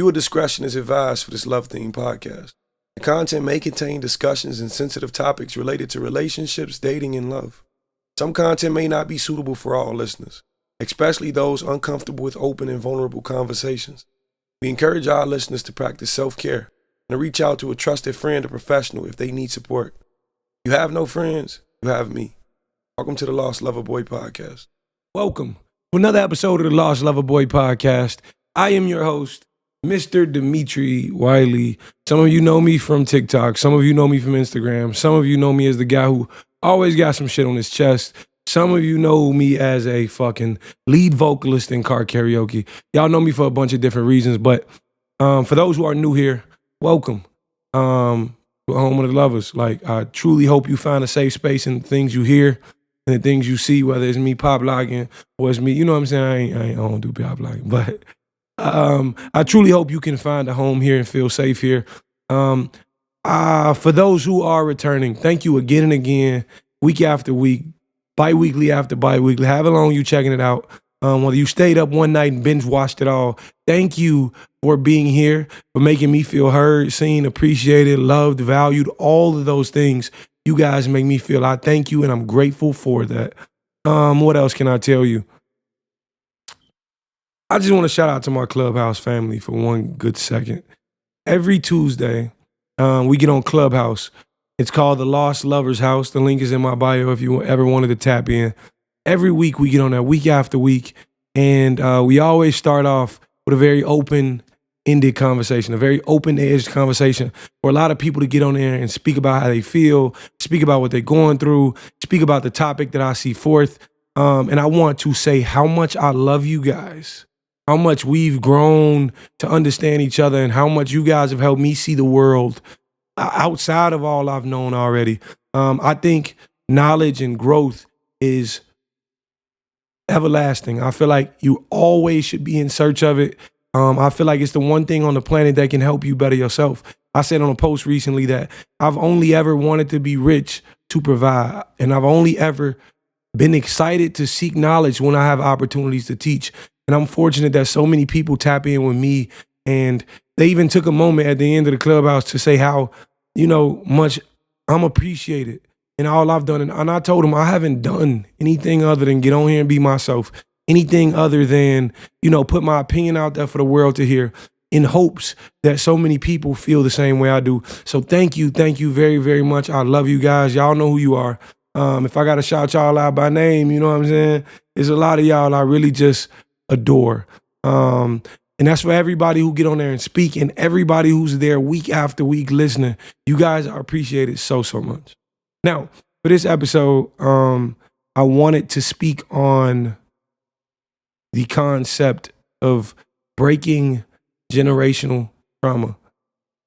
Viewer discretion is advised for this love-themed podcast. The content may contain discussions and sensitive topics related to relationships, dating, and love. Some content may not be suitable for all listeners, especially those uncomfortable with open and vulnerable conversations. We encourage our listeners to practice self-care and to reach out to a trusted friend or professional if they need support. You have no friends, you have me. Welcome to the Lost Lover Boy Podcast. Welcome to another episode of the Lost Lover Boy Podcast. I am your host, Mr. Demetri Wiley. Some of you know me from TikTok. Some of you know me from Instagram. Some of you know me as the guy who always got some shit on his chest. Some of you know me as a fucking lead vocalist in car karaoke. Y'all know me for a bunch of different reasons, but for those who are new here, welcome to Home of the Lovers. Like, I truly hope you find a safe space in the things you hear and the things you see, whether it's me pop logging or it's me, you know what I'm saying? I don't do pop logging, but I truly hope you can find a home here and feel safe here. For those who are returning, thank you again and again, week after week, bi-weekly after bi-weekly, however long you checking it out. Whether you stayed up one night and binge watched it all, thank you for being here, for making me feel heard, seen, appreciated, loved, valued, all of those things. You guys make me feel. I thank you and I'm grateful for that. What else can I tell you? I just want to shout out to my Clubhouse family for one good second. Every Tuesday, we get on Clubhouse. It's called the Lost Lovers House. The link is in my bio if you ever wanted to tap in. Every week we get on there, week after week, and we always start off with a very open-ended conversation, a very open-edged conversation for a lot of people to get on there and speak about how they feel, speak about what they're going through, speak about the topic that I see forth. And I want to say how much I love you guys. How much we've grown to understand each other and how much you guys have helped me see the world outside of all I've known already. I think knowledge and growth is everlasting. I feel like you always should be in search of it. I feel like it's the one thing on the planet that can help you better yourself. I said on a post recently that I've only ever wanted to be rich to provide, and I've only ever been excited to seek knowledge when I have opportunities to teach. And I'm fortunate that so many people tap in with me, and they even took a moment at the end of the Clubhouse to say how, much I'm appreciated in all I've done. And I told them I haven't done anything other than get on here and be myself, anything other than, put my opinion out there for the world to hear in hopes that so many people feel the same way I do. So thank you very, very much. I love you guys. Y'all know who you are. If I got to shout y'all out by name, you know what I'm saying? There's a lot of y'all I really just adore. And that's for everybody who get on there and speak and everybody who's there week after week listening. You guys are appreciated so much. Now, for this episode, I wanted to speak on the concept of breaking generational trauma,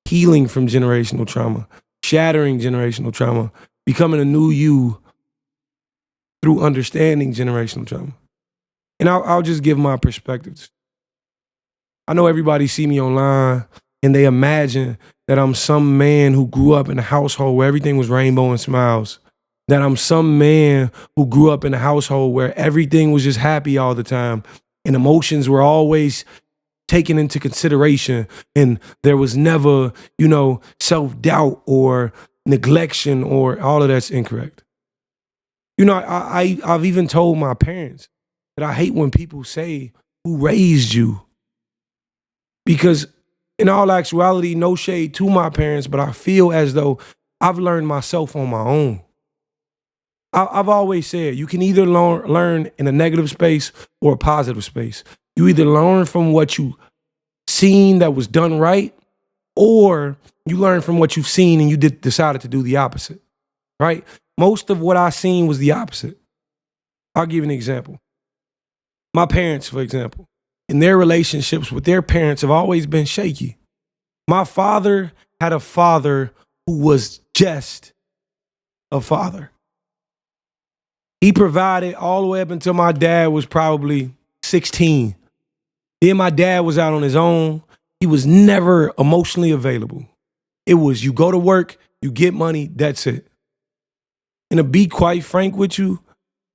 healing from generational trauma, shattering generational trauma, becoming a new you through understanding generational trauma. And I'll just give my perspectives. I know everybody see me online and they imagine that I'm some man who grew up in a household where everything was rainbow and smiles. That I'm some man who grew up in a household where everything was just happy all the time and emotions were always taken into consideration and there was never, self-doubt or neglection or all of that's incorrect. I've even told my parents that I hate when people say, who raised you? Because in all actuality, no shade to my parents, but I feel as though I've learned myself on my own. I've always said you can either learn in a negative space or a positive space. You either learn from what you seen that was done right, or you learn from what you've seen and you decided to do the opposite, right? Most of what I seen was the opposite. I'll give you an example. My parents, for example, in their relationships with their parents have always been shaky. My father had a father who was just a father. He provided all the way up until my dad was probably 16. Then my dad was out on his own. He was never emotionally available. It was you go to work, you get money, that's it. And to be quite frank with you,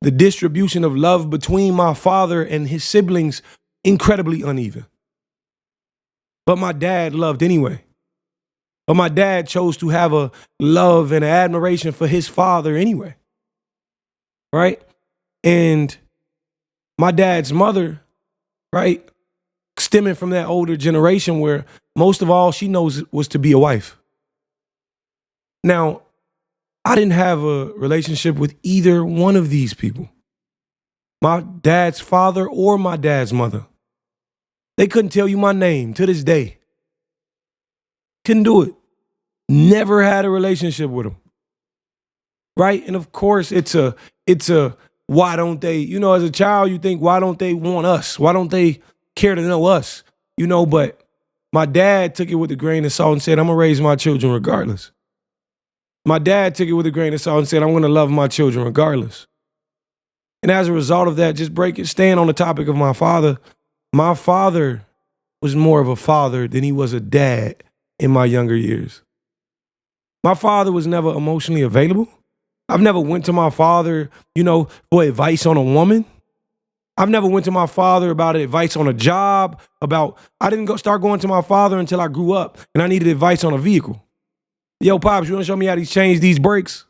the distribution of love between my father and his siblings, incredibly uneven. But my dad loved anyway. But my dad chose to have a love and admiration for his father anyway. Right? And my dad's mother, right, stemming from that older generation where most of all she knows was to be a wife. Now, I didn't have a relationship with either one of these people. My dad's father or my dad's mother. They couldn't tell you my name to this day. Couldn't do it. Never had a relationship with them. Right? And of course, it's a why don't they, as a child, you think, why don't they want us? Why don't they care to know us? But my dad took it with a grain of salt and said, I'm going to raise my children regardless. My dad took it with a grain of salt and said, I'm going to love my children regardless. And as a result of that, staying on the topic of my father was more of a father than he was a dad in my younger years. My father was never emotionally available. I've never went to my father, for advice on a woman. I've never went to my father about advice on a job, I didn't start going to my father until I grew up and I needed advice on a vehicle. Yo, Pops, you want to show me how to change these brakes?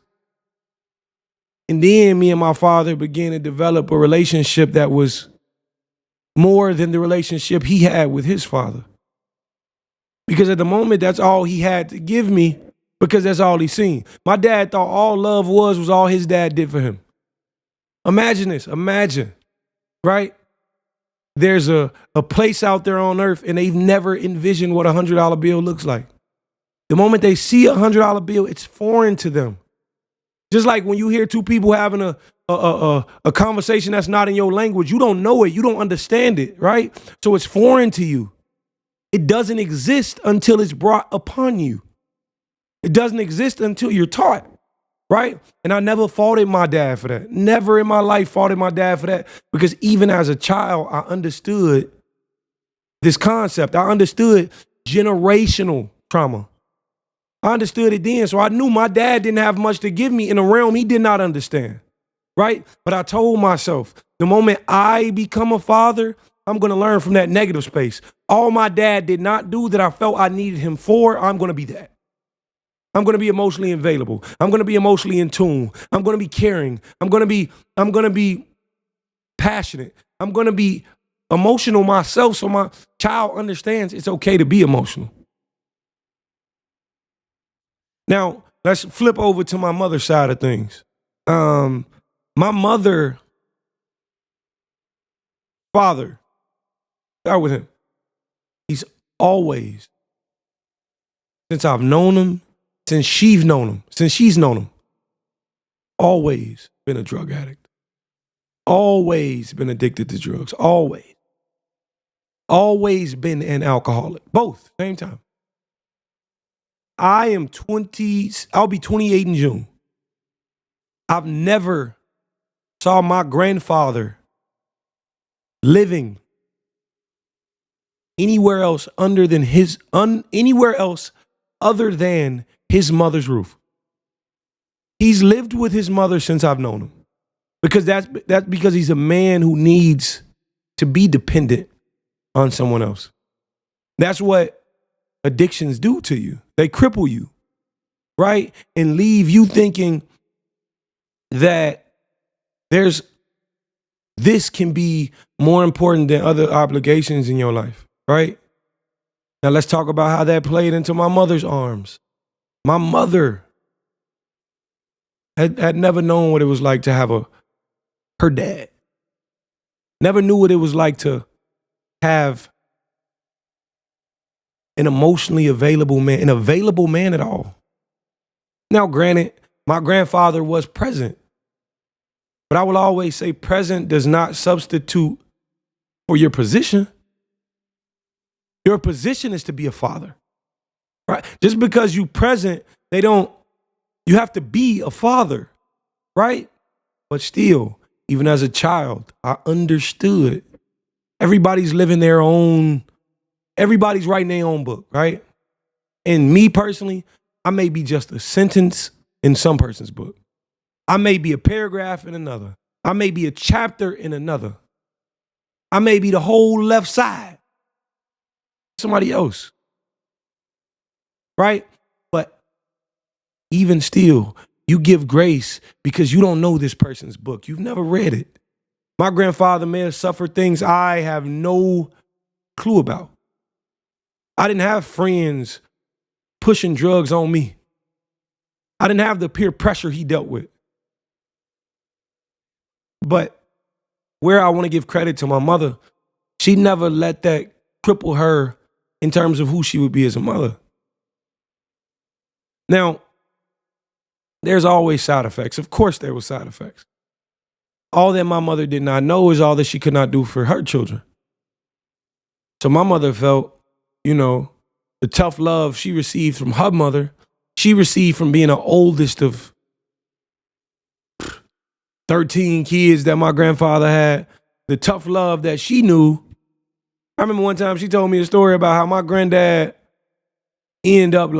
And then me and my father began to develop a relationship that was more than the relationship he had with his father. Because at the moment, that's all he had to give me because that's all he seen. My dad thought all love was all his dad did for him. Imagine this. Imagine, right? There's a place out there on earth and they've never envisioned what a $100 bill looks like. The moment they see a $100 bill, it's foreign to them. Just like when you hear two people having a conversation that's not in your language, you don't know it, you don't understand it, right? So it's foreign to you. It doesn't exist until it's brought upon you. It doesn't exist until you're taught, right? And I never faulted my dad for that. Never in my life faulted my dad for that because even as a child, I understood this concept. I understood generational trauma. I understood it then, so I knew my dad didn't have much to give me in a realm he did not understand, right? But I told myself, the moment I become a father, I'm going to learn from that negative space. All my dad did not do that I felt I needed him for, I'm going to be that. I'm going to be emotionally available. I'm going to be emotionally in tune. I'm going to be caring. I'm going to be passionate. I'm going to be emotional myself so my child understands it's okay to be emotional. Now, let's flip over to my mother's side of things. My mother, father, start with him. He's always, since I've known him, since she's known him, always been a drug addict. Always been addicted to drugs. Always. Always been an alcoholic. Both, same time. I'll be 28 in June. I've never saw my grandfather living anywhere else other than his mother's roof. He's lived with his mother since I've known him. Because that's because he's a man who needs to be dependent on someone else. That's what addictions do to you. They cripple you, right? And leave you thinking that this can be more important than other obligations in your life, right? Now let's talk about how that played into my mother's arms. My mother had never known what it was like to have her dad. Never knew what it was like to have an emotionally available man at all. Now, granted, my grandfather was present, but I will always say present does not substitute for your position. Your position is to be a father, right? Just because you present, you have to be a father, right? But still, even as a child, I understood everybody's writing their own book, right? And me personally, I may be just a sentence in some person's book. I may be a paragraph in another. I may be a chapter in another. I may be the whole left side. somebody else, right? But even still, you give grace because you don't know this person's book. You've never read it. My grandfather may have suffered things I have no clue about. I didn't have friends pushing drugs on me. I didn't have the peer pressure he dealt with. But where I want to give credit to my mother, she never let that cripple her in terms of who she would be as a mother. Now, there's always side effects. Of course there were side effects. All that my mother did not know is all that she could not do for her children. So my mother felt, the tough love she received from her mother, she received from being the oldest of 13 kids that my grandfather had. The tough love that she knew. I remember one time she told me a story about how my granddad ended up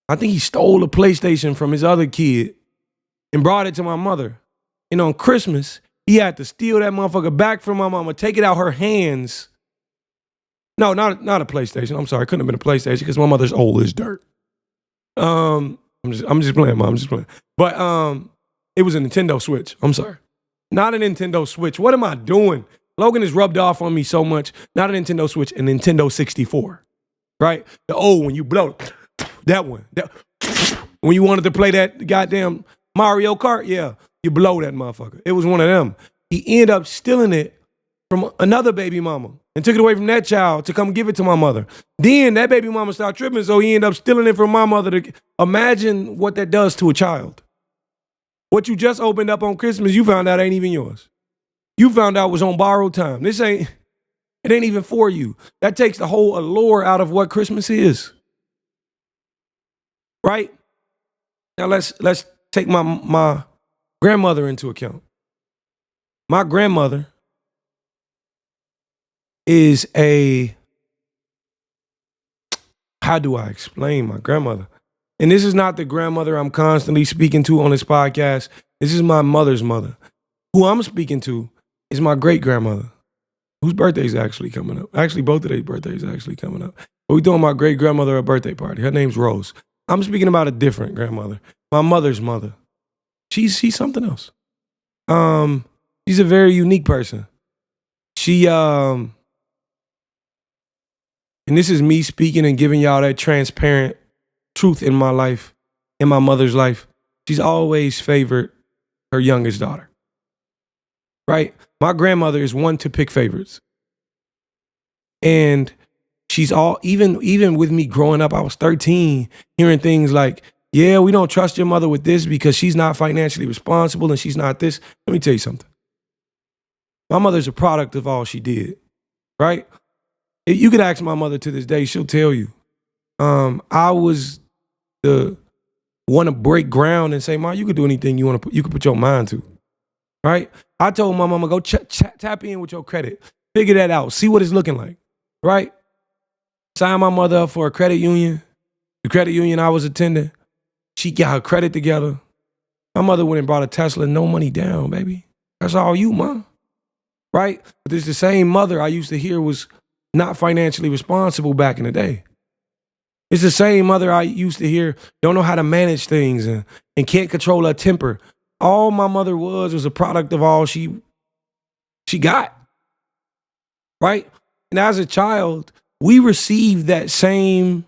I think he stole a PlayStation from his other kid and brought it to my mother. And on Christmas, he had to steal that motherfucker back from my mama, take it out her hands. No, not a PlayStation. I'm sorry, it couldn't have been a PlayStation because my mother's old as dirt. I'm just playing, Mom. I'm just playing. But it was a Nintendo Switch. I'm sorry. Not a Nintendo Switch. What am I doing? Logan has rubbed off on me so much. Not a Nintendo Switch, a Nintendo 64. Right? The old when you blow that one. When you wanted to play that goddamn Mario Kart, yeah, you blow that motherfucker. It was one of them. He ended up stealing it from another baby mama and took it away from that child to come give it to my mother. Then that baby mama started tripping, so he ended up stealing it from my mother. Imagine what that does to a child. What you just opened up on Christmas, you found out ain't even yours. You found out was on borrowed time. It ain't even for you. That takes the whole allure out of what Christmas is. Right? Now let's take my grandmother into account. My grandmother is how do I explain my grandmother? And this is not the grandmother I'm constantly speaking to on this podcast. This is my mother's mother. Who I'm speaking to is my great-grandmother, whose birthday is actually coming up. Actually, both of their birthdays are actually coming up. But we're doing my great-grandmother a birthday party. Her name's Rose. I'm speaking about a different grandmother. My mother's mother. She's something else. She's a very unique person. She and this is me speaking and giving y'all that transparent truth in my life, in my mother's life. She's always favored her youngest daughter. Right? My grandmother is one to pick favorites. And she's even with me growing up, I was 13, hearing things like, yeah, we don't trust your mother with this because she's not financially responsible and she's not this. Let me tell you something. My mother's a product of all she did, right? You could ask my mother to this day, she'll tell you. I was the one to break ground and say, Ma, you could do anything you could put your mind to, right? I told my mama, go tap in with your credit. Figure that out. See what it's looking like, right? Sign my mother up for a credit union. The credit union I was attending, she got her credit together. My mother went and bought a Tesla, no money down, baby. That's all you, Mom. Right? But this is the same mother I used to hear was not financially responsible back in the day. It's the same mother I used to hear don't know how to manage things and can't control her temper. All my mother was a product of all she got. Right? And as a child, we received that same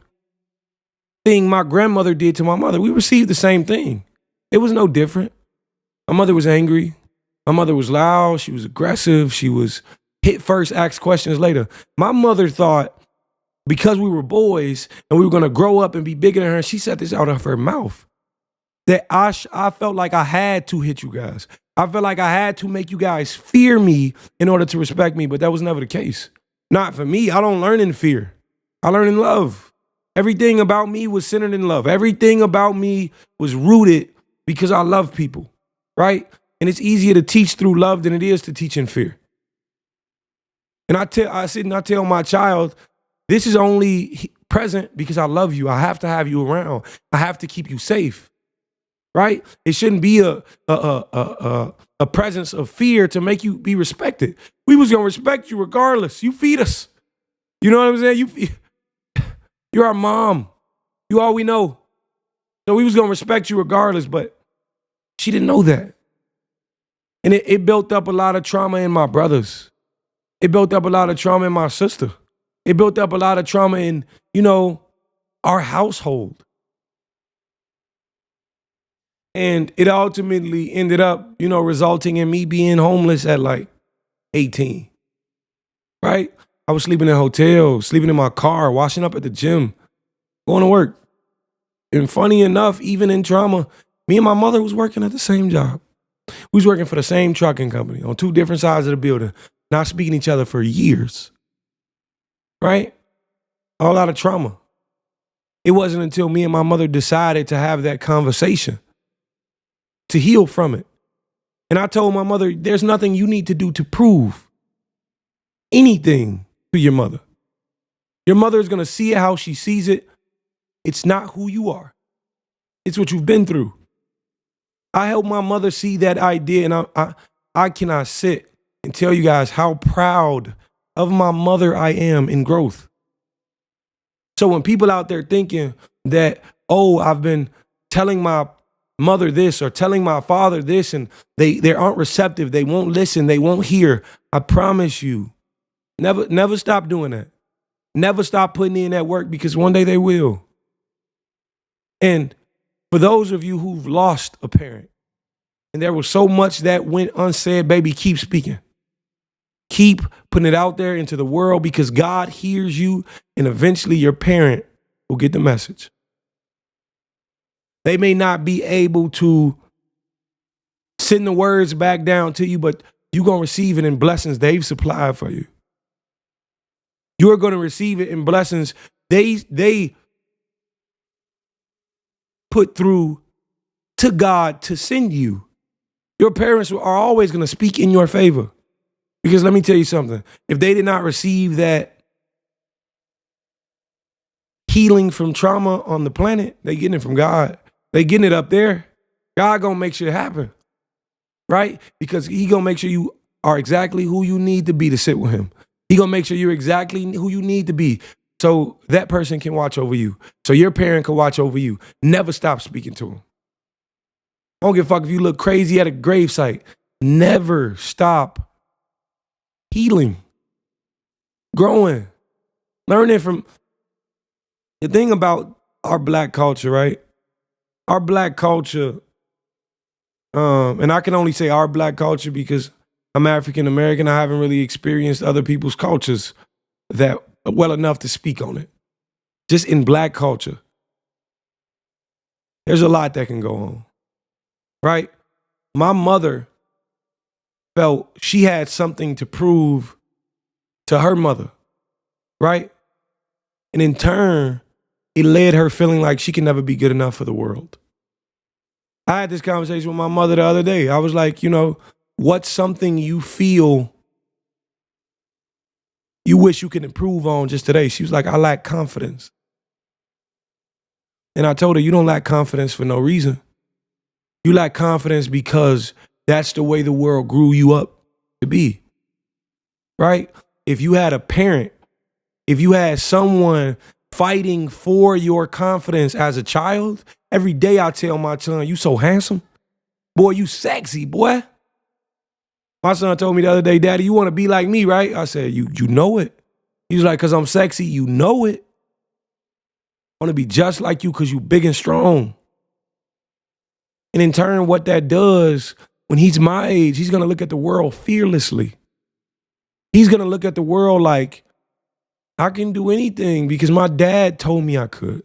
thing my grandmother did to my mother. We received the same thing. It was no different. My mother was angry. My mother was loud. She was aggressive. She was hit first, ask questions later. My mother thought because we were boys and we were going to grow up and be bigger than her, she said this out of her mouth, that I felt like I had to hit you guys. I felt like I had to make you guys fear me in order to respect me, but that was never the case. Not for me. I don't learn in fear. I learn in love. Everything about me was centered in love. Everything about me was rooted because I love people, right? And it's easier to teach through love than it is to teach in fear. And I sit and I tell my child, this is only present because I love you. I have to have you around. I have to keep you safe, right? It shouldn't be a presence of fear to make you be respected. We was gonna respect you regardless. You feed us. You know what I'm saying? You're our mom. You all we know. So we was going to respect you regardless, but she didn't know that. And it built up a lot of trauma in my brothers. It built up a lot of trauma in my sister. It built up a lot of trauma in, our household. And it ultimately ended up, resulting in me being homeless at like 18. Right? I was sleeping in hotels, sleeping in my car, washing up at the gym, going to work. And funny enough, even in trauma, me and my mother was working at the same job. We was working for the same trucking company on two different sides of the building, not speaking to each other for years. Right? A lot of trauma. It wasn't until me and my mother decided to have that conversation to heal from it. And I told my mother, there's nothing you need to do to prove anything to your mother. Your mother is going to see it how she sees it. It's not who you are. It's what you've been through. I helped my mother see that idea, and I cannot sit and tell you guys how proud of my mother I am in growth. So when people out there thinking that, I've been telling my mother this or telling my father this, and they aren't receptive, they won't listen, they won't hear, I promise you, never stop doing that. Never stop putting in that work, because one day they will. And for those of you who've lost a parent, and there was so much that went unsaid, baby, keep speaking. Keep putting it out there into the world, because God hears you, and eventually your parent will get the message. They may not be able to send the words back down to you, but you're going to receive it in blessings they've supplied for you. You're going to receive it in blessings they put through to God to send you. Your parents are always going to speak in your favor. Because let me tell you something. If they did not receive that healing from trauma on the planet, they getting it from God. They getting it up there. God gonna make sure it happen. Right? Because he gonna make sure you are exactly who you need to be to sit with him. He gonna make sure you're exactly who you need to be, so that person can watch over you. So your parent can watch over you. Never stop speaking to him. I don't give a fuck if you look crazy at a gravesite. Never stop healing, growing, learning from. The thing about our black culture, right? Our black culture, and I can only say our black culture because I'm African American. I haven't really experienced other people's cultures that well enough to speak on it. Just in black culture, there's a lot that can go on, right? My mother felt she had something to prove to her mother, right? And in turn, it led her feeling like she can never be good enough for the world. I had this conversation with my mother the other day. I was like, what's something you feel you wish you could improve on just today? She was like, I lack confidence. And I told her, you don't lack confidence for no reason. You lack confidence because that's the way the world grew you up to be, right? If you had a parent, if you had someone fighting for your confidence as a child, every day I tell my son, you so handsome. Boy, you sexy, boy. My son told me the other day, Daddy, you want to be like me, right? I said, you know it. He was like, because I'm sexy, you know it. I want to be just like you because you big and strong. And in turn, what that does, when he's my age, he's going to look at the world fearlessly. He's going to look at the world like, I can do anything because my dad told me I could.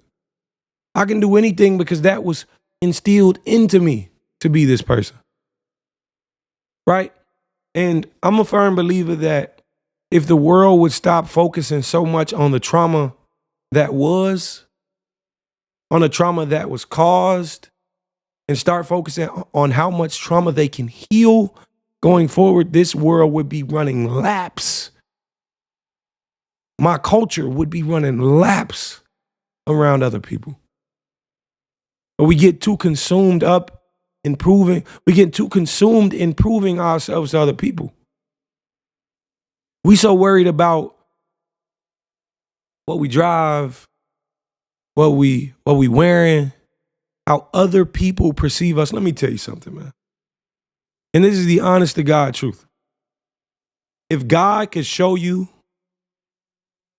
I can do anything because that was instilled into me to be this person. Right? And I'm a firm believer that if the world would stop focusing so much on the trauma that was, on the trauma that was caused, and start focusing on how much trauma they can heal going forward, this world would be running laps. My culture would be running laps around other people. But we get too consumed up in proving, we get too consumed in proving ourselves to other people. We so worried about what we drive, what we wearing, how other people perceive us. Let me tell you something, man. And this is the honest to God truth. If God could show you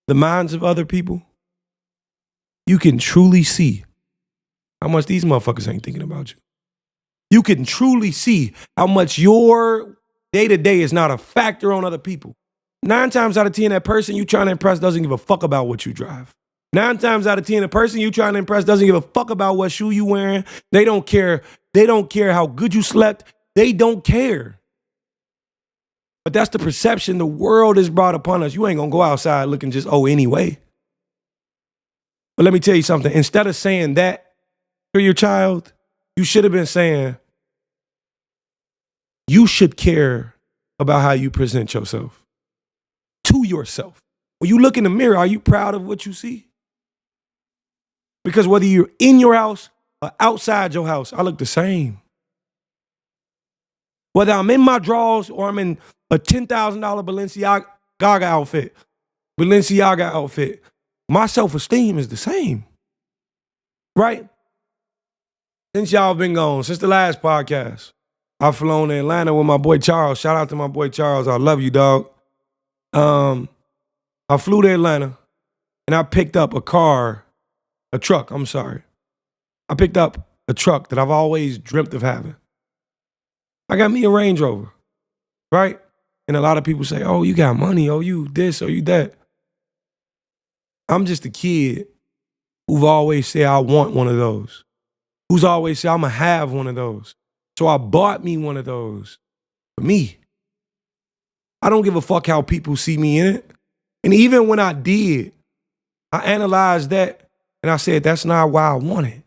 the minds of other people, you can truly see how much these motherfuckers ain't thinking about you. You can truly see how much your day-to-day is not a factor on other people. 9 times out of 10, that person you trying to impress doesn't give a fuck about what you drive. 9 times out of 10, the person you trying to impress doesn't give a fuck about what shoe you wearing. They don't care. They don't care how good you slept. They don't care. But that's the perception the world has brought upon us. You ain't gonna go outside looking just, anyway. But let me tell you something. Instead of saying that to your child, you should have been saying, you should care about how you present yourself to yourself. When you look in the mirror, are you proud of what you see? Because whether you're in your house or outside your house, I look the same. Whether I'm in my drawers or I'm in a $10,000 Balenciaga outfit, my self-esteem is the same. Right? Since y'all been gone, since the last podcast, I've flown to Atlanta with my boy Charles. Shout out to my boy Charles. I love you, dog. I flew to Atlanta and I picked up a truck. I picked up a truck that I've always dreamt of having. I got me a Range Rover, right? And a lot of people say, oh, you got money. Oh, you this, or you that. I'm just a kid who've always said, I want one of those. Who's always said, I'm going to have one of those. So I bought me one of those for me. I don't give a fuck how people see me in it. And even when I did, I analyzed that and I said, that's not why I want it.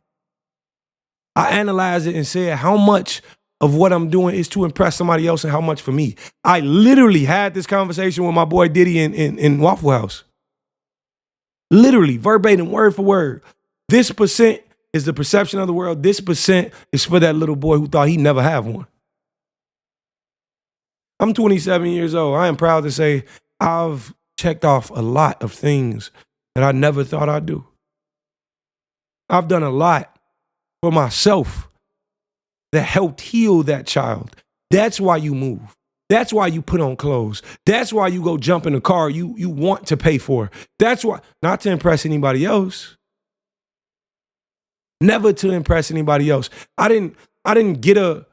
I analyzed it and said, how much of what I'm doing is to impress somebody else and how much for me. I literally had this conversation with my boy Diddy in Waffle House. Literally, verbatim, word for word. This percent is the perception of the world. This percent is for that little boy who thought he'd never have one. I'm 27 years old. I am proud to say I've checked off a lot of things that I never thought I'd do. I've done a lot for myself that helped heal that child. That's why you move. That's why you put on clothes. That's why you go jump in a car you want to pay for. That's why, not to impress anybody else. Never to impress anybody else. I didn't get a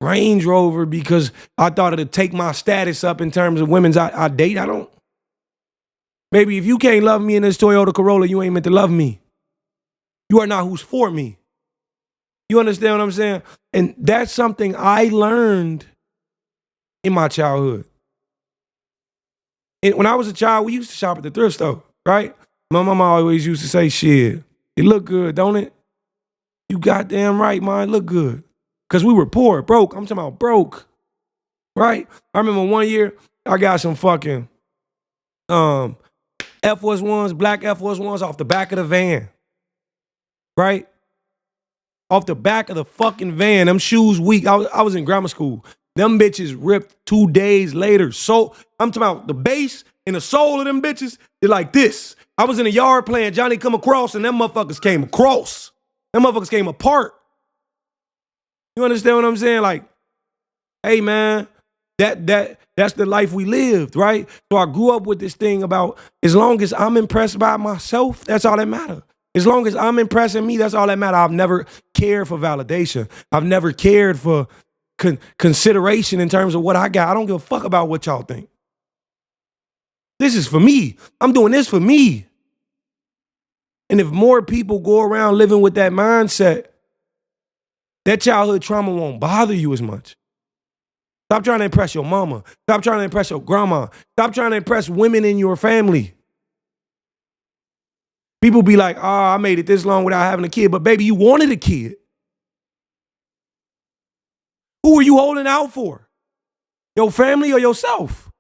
Range Rover because I thought it'd take my status up in terms of women's I date. I don't. Baby, if you can't love me in this Toyota Corolla, you ain't meant to love me. You are not who's for me. You understand what I'm saying? And that's something I learned in my childhood. And when I was a child, we used to shop at the thrift store, right? My mama always used to say, shit, it look good, don't it? You goddamn right, man, look good. Because we were poor, broke. I'm talking about broke, right? I remember one year, I got some fucking Air Force Ones, black Air Force Ones off the back of the van, right? Off the back of the fucking van. Them shoes weak. I was in grammar school. Them bitches ripped 2 days later. So I'm talking about the base and the sole of them bitches, they're like this. I was in the yard playing Johnny Come Across and them motherfuckers came across. Them motherfuckers came apart. You understand what I'm saying? Like, hey man, that's the life we lived, right? So I grew up with this thing about as long as I'm impressed by myself, that's all that matters. As long as I'm impressing me, that's all that matters. I've never cared for validation. I've never cared for consideration in terms of what I got. I don't give a fuck about what y'all think. This is for me. I'm doing this for me. And if more people go around living with that mindset, that childhood trauma won't bother you as much. Stop trying to impress your mama. Stop trying to impress your grandma. Stop trying to impress women in your family. People be like, I made it this long without having a kid. But baby, you wanted a kid. Who are you holding out for? Your family or yourself?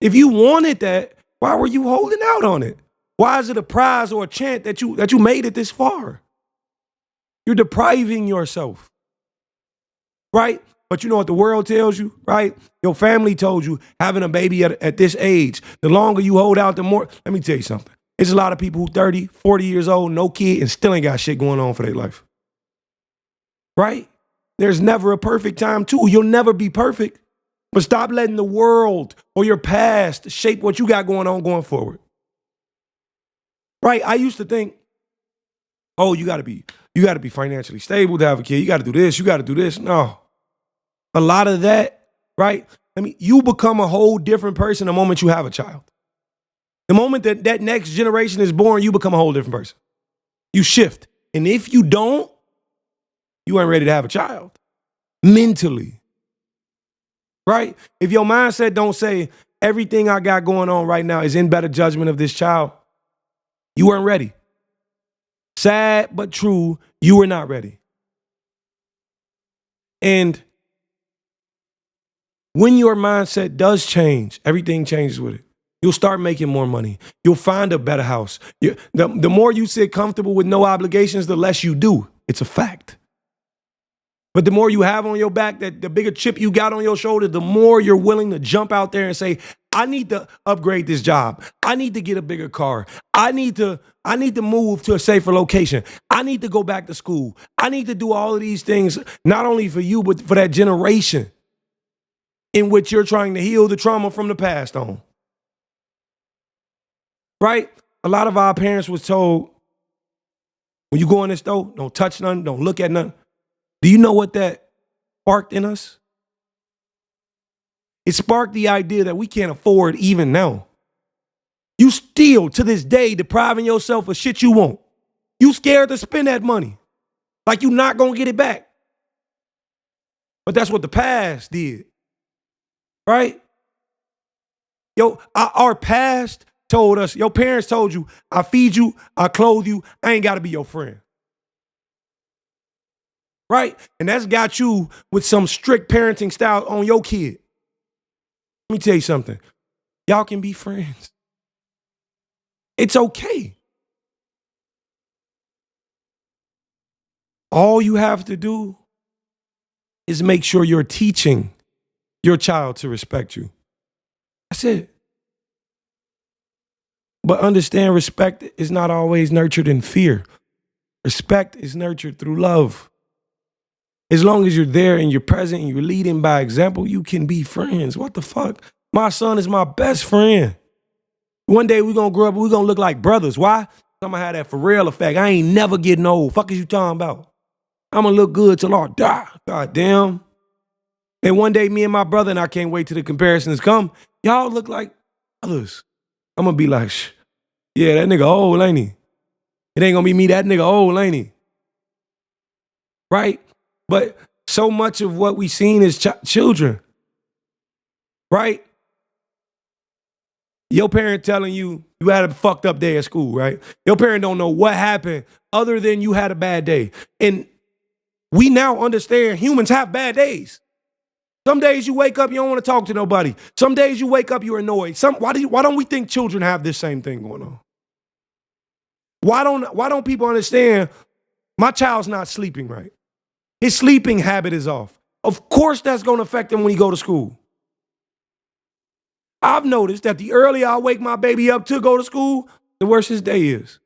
If you wanted that, why were you holding out on it? Why is it a prize or a chant that you made it this far? You're depriving yourself, right? But you know what the world tells you, right? Your family told you having a baby at this age, the longer you hold out, the more. Let me tell you something. It's a lot of people who 30, 40 years old, no kid, and still ain't got shit going on for their life. Right? There's never a perfect time too. You'll never be perfect. But stop letting the world or your past shape what you got going on going forward. Right? I used to think, oh, you gotta be financially stable to have a kid. You gotta do this, you gotta do this. No. A lot of that, right? I mean, you become a whole different person the moment you have a child. The moment that next generation is born, you become a whole different person. You shift. And if you don't, you ain't ready to have a child. Mentally. Right? If your mindset don't say everything I got going on right now is in better judgment of this child, you weren't ready. Sad but true, you were not ready. And when your mindset does change, everything changes with it. You'll start making more money. You'll find a better house. The more you sit comfortable with no obligations, the less you do. It's a fact. But the more you have on your back, the bigger chip you got on your shoulder, the more you're willing to jump out there and say, I need to upgrade this job. I need to get a bigger car. I need to move to a safer location. I need to go back to school. I need to do all of these things, not only for you, but for that generation in which you're trying to heal the trauma from the past on. Right? A lot of our parents was told, when you go in this store, don't touch nothing, don't look at nothing. Do you know what that sparked in us? It sparked the idea that we can't afford even now. You still, to this day, depriving yourself of shit you want. You scared to spend that money. Like you're not going to get it back. But that's what the past did. Right? Our past told us, your parents told you, I feed you, I clothe you, I ain't got to be your friend. Right? And that's got you with some strict parenting style on your kid. Let me tell you something. Y'all can be friends. It's okay. All you have to do is make sure you're teaching your child to respect you. That's it. But understand, respect is not always nurtured in fear. Respect is nurtured through love. As long as you're there and you're present and you're leading by example, you can be friends. What the fuck? My son is my best friend. One day we're going to grow up and we're going to look like brothers. Why? I'm going to have that for real effect. I ain't never getting old. Fuck is you talking about? I'm going to look good till I die. God damn. And one day me and my brother, and I can't wait till the comparisons come, y'all look like brothers. I'm going to be like, yeah, that nigga old, ain't he? It ain't going to be me, that nigga old, ain't he? Right? But so much of what we seen is children, right? Your parent telling you had a fucked up day at school, right? Your parent don't know what happened other than you had a bad day. And we now understand humans have bad days. Some days you wake up, you don't want to talk to nobody. Some days you wake up, you're annoyed. Why don't we think children have this same thing going on? Why don't people understand my child's not sleeping right? His sleeping habit is off. Of course that's going to affect him when he go to school. I've noticed that the earlier I wake my baby up to go to school, the worse his day is.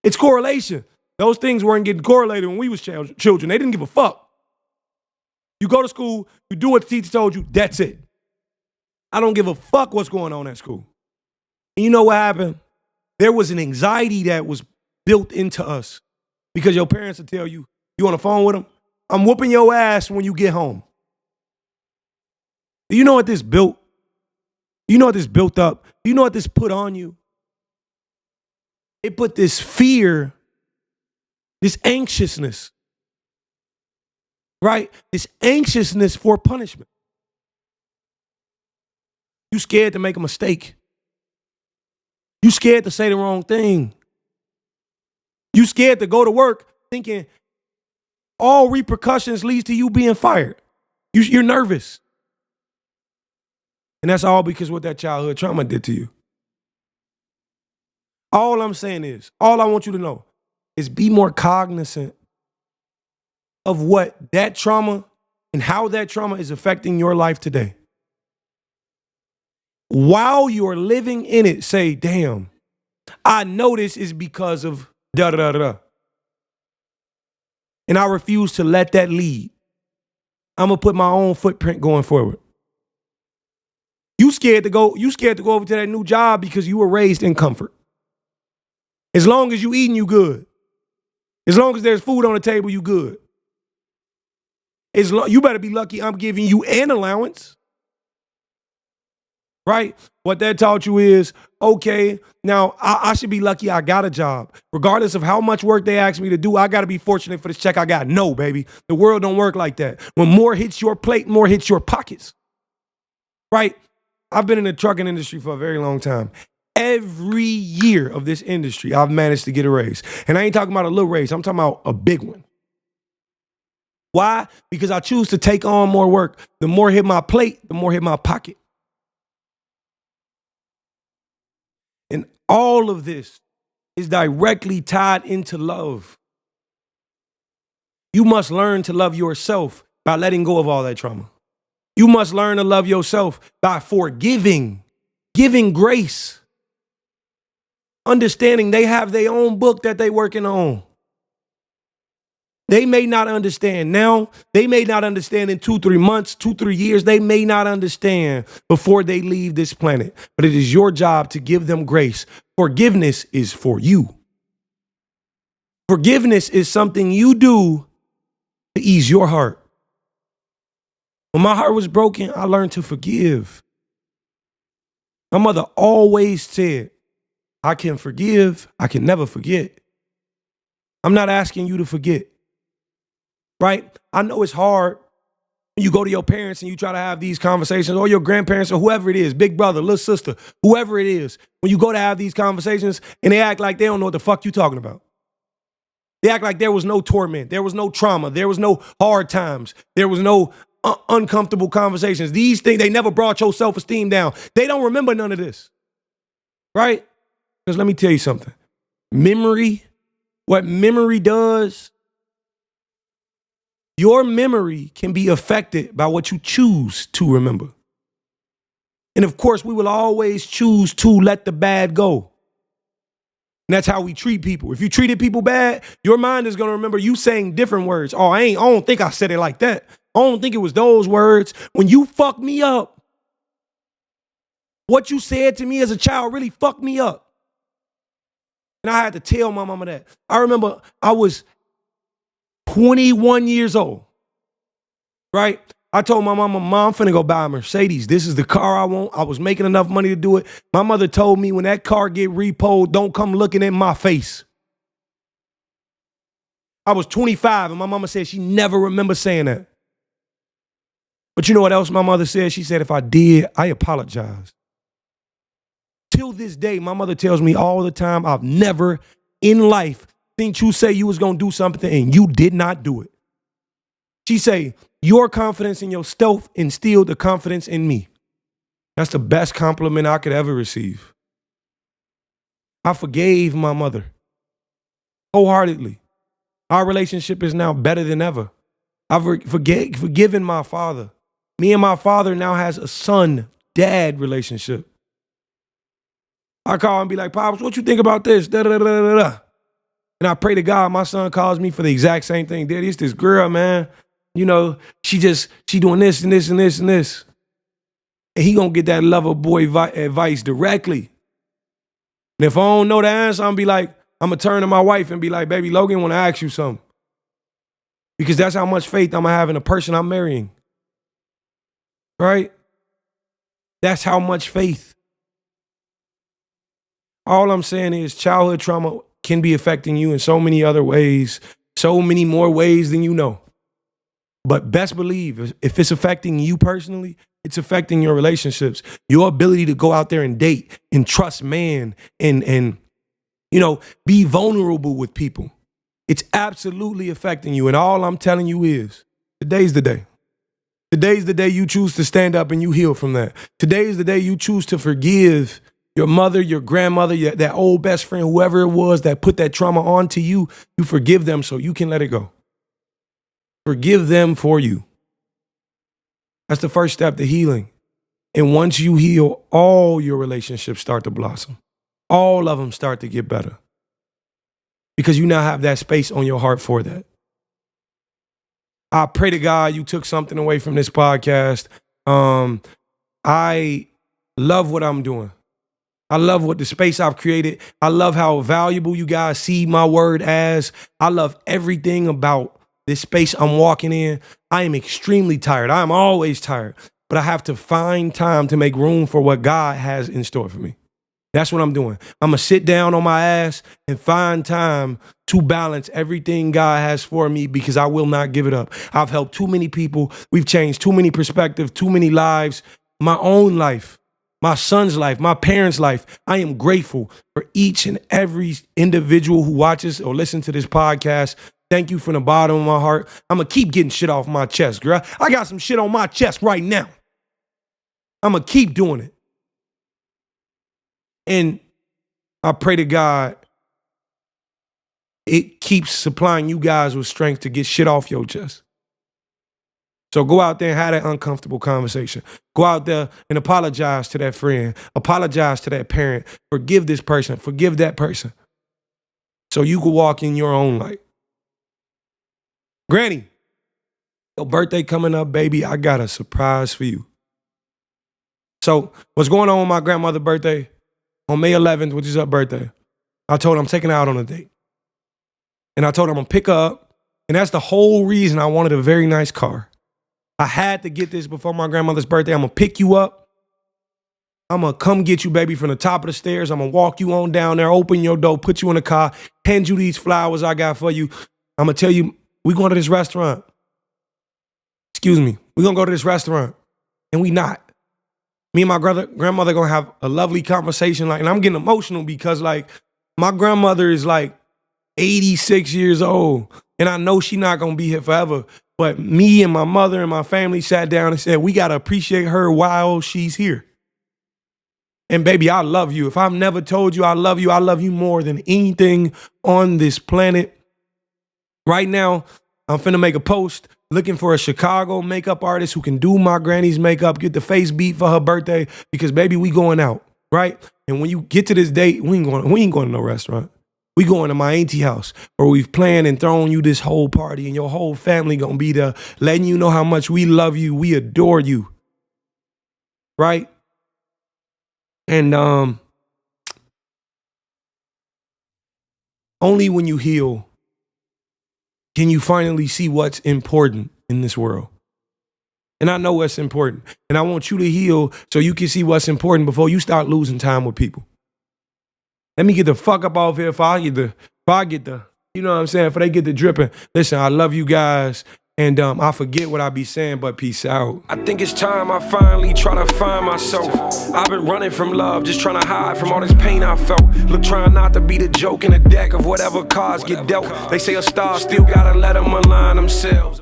It's correlation. Those things weren't getting correlated when we was children. They didn't give a fuck. You go to school, you do what the teacher told you, that's it. I don't give a fuck what's going on at school. And you know what happened? There was an anxiety that was built into us because your parents will tell you, you on the phone with them? I'm whooping your ass when you get home. Do you know what this built? You know what this built up? You know what this put on you? It put this fear, this anxiousness, right? This anxiousness for punishment. You scared to make a mistake. You scared to say the wrong thing. You scared to go to work thinking all repercussions leads to you being fired. You're nervous. And that's all because what that childhood trauma did to you. All I'm saying is, all I want you to know is be more cognizant of what that trauma and how that trauma is affecting your life today. While you're living in it, say, damn, I know this is because of da da da da. And I refuse to let that lead. I'm gonna put my own footprint going forward. You scared to go over to that new job because you were raised in comfort. As long as you eating, you good. As long as there's food on the table, you good. You better be lucky I'm giving you an allowance. Right? What that taught you is, okay, now I should be lucky I got a job. Regardless of how much work they ask me to do, I got to be fortunate for this check I got. No, baby. The world don't work like that. When more hits your plate, more hits your pockets. Right? I've been in the trucking industry for a very long time. Every year of this industry, I've managed to get a raise. And I ain't talking about a little raise. I'm talking about a big one. Why? Because I choose to take on more work. The more hit my plate, the more hit my pocket. And all of this is directly tied into love. You must learn to love yourself by letting go of all that trauma. You must learn to love yourself by forgiving, giving grace, understanding they have their own book that they working on. They may not understand now. They may not understand in 2-3 months, 2-3 years. They may not understand before they leave this planet. But it is your job to give them grace. Forgiveness is for you. Forgiveness is something you do to ease your heart. When my heart was broken, I learned to forgive. My mother always said, I can forgive, I can never forget. I'm not asking you to forget. Right? I know it's hard when you go to your parents and you try to have these conversations, or your grandparents, or whoever it is, big brother, little sister, whoever it is, when you go to have these conversations and they act like they don't know what the fuck you talking about. They act like there was no torment, there was no trauma, there was no hard times, there was no uncomfortable conversations. These things, they never brought your self-esteem down. They don't remember none of this. Right? Because let me tell you something. What memory does, your memory can be affected by what you choose to remember. And of course, we will always choose to let the bad go. And that's how we treat people. If you treated people bad, your mind is going to remember you saying different words. Oh, I don't think I said it like that. I don't think it was those words. When you fucked me up, what you said to me as a child really fucked me up. And I had to tell my mama that. I remember I was 21 years old, right? I told my mama, Mom, I'm finna go buy a Mercedes. This is the car I want. I was making enough money to do it. My mother told me when that car get repoed, don't come looking in my face. I was 25 and my mama said she never remembered saying that. But you know what else my mother said? She said, if I did, I apologize. Till this day, my mother tells me all the time, I've never in life seen you say you was going to do something and you did not do it. She say, your confidence in yourself instilled the confidence in me. That's the best compliment I could ever receive. I forgave my mother wholeheartedly. Our relationship is now better than ever. I've forgiven my father. Me and my father now has a son-dad relationship. I call and be like, Pops, what you think about this? Da, da, da, da, da. And I pray to God my son calls me for the exact same thing. Daddy, it's this girl, man. You know, she doing this and this and this and this. And he gonna get that lover boy advice directly. And if I don't know the answer, I'm gonna turn to my wife and be like, baby, Logan wanna ask you something. Because that's how much faith I'm gonna have in the person I'm marrying. Right? That's how much faith. All I'm saying is childhood trauma can be affecting you in so many other ways, so many more ways than you know. But best believe, if it's affecting you personally, it's affecting your relationships, your ability to go out there and date and trust man and you know, be vulnerable with people. It's absolutely affecting you. And all I'm telling you is today's the day. Today's the day you choose to stand up and you heal from that. Today's the day you choose to forgive your mother, your grandmother, that old best friend, whoever it was that put that trauma onto you. You forgive them so you can let it go. Forgive them for you. That's the first step to healing. And once you heal, all your relationships start to blossom. all of them start to get better. Because you now have that space on your heart for that. I pray to God you took something away from this podcast. I love what I'm doing. I love what the space I've created. I love how valuable you guys see my word as. I love everything about this space I'm walking in. I am extremely tired. I'm always tired. But I have to find time to make room for what God has in store for me. That's what I'm doing. I'm going to sit down on my ass and find time to balance everything God has for me because I will not give it up. I've helped too many people. We've changed too many perspectives, too many lives. My own life, my son's life, my parents' life. I am grateful for each and every individual who watches or listens to this podcast. Thank you from the bottom of my heart. I'm going to keep getting shit off my chest, girl. I got some shit on my chest right now. I'm going to keep doing it. And I pray to God it keeps supplying you guys with strength to get shit off your chest. So go out there and have that uncomfortable conversation. Go out there and apologize to that friend. Apologize to that parent. Forgive this person. Forgive that person. So you can walk in your own light. Granny, your birthday coming up, baby. I got a surprise for you. So what's going on with my grandmother's birthday? On May 11th, which is her birthday, I told her I'm taking her out on a date. And I told her I'm going to pick her up. And that's the whole reason I wanted a very nice car. I had to get this before my grandmother's birthday. I'm going to pick you up. I'm going to come get you, baby, from the top of the stairs. I'm going to walk you on down there, open your door, put you in the car, hand you these flowers I got for you. I'm going to tell you, we going to this restaurant. Excuse me. We're going to go to this restaurant. And we not. Me and my grandmother gonna have a lovely conversation. And I'm getting emotional because my grandmother is 86 years old. And I know she's not gonna be here forever. But me and my mother and my family sat down and said, we gotta appreciate her while she's here. And baby, I love you. If I've never told you I love you more than anything on this planet. Right now, I'm finna make a post looking for a Chicago makeup artist who can do my granny's makeup, get the face beat for her birthday, because baby, we going out, right? And when you get to this date, we ain't going to no restaurant. We going to my auntie house where we've planned and thrown you this whole party and your whole family gonna be there, letting you know how much we love you, we adore you, right? And only when you heal can you finally see what's important in this world. And I know what's important. And I want you to heal so you can see what's important before you start losing time with people. Let me get the fuck up off here if I get the, you know what I'm saying, if they get the dripping. Listen, I love you guys. And I forget what I be saying, but peace out. I think it's time I finally try to find myself. I've been running from love, just trying to hide from all this pain I felt. Look, trying not to be the joke in the deck of whatever cards get dealt. They say a star still gotta let them align themselves.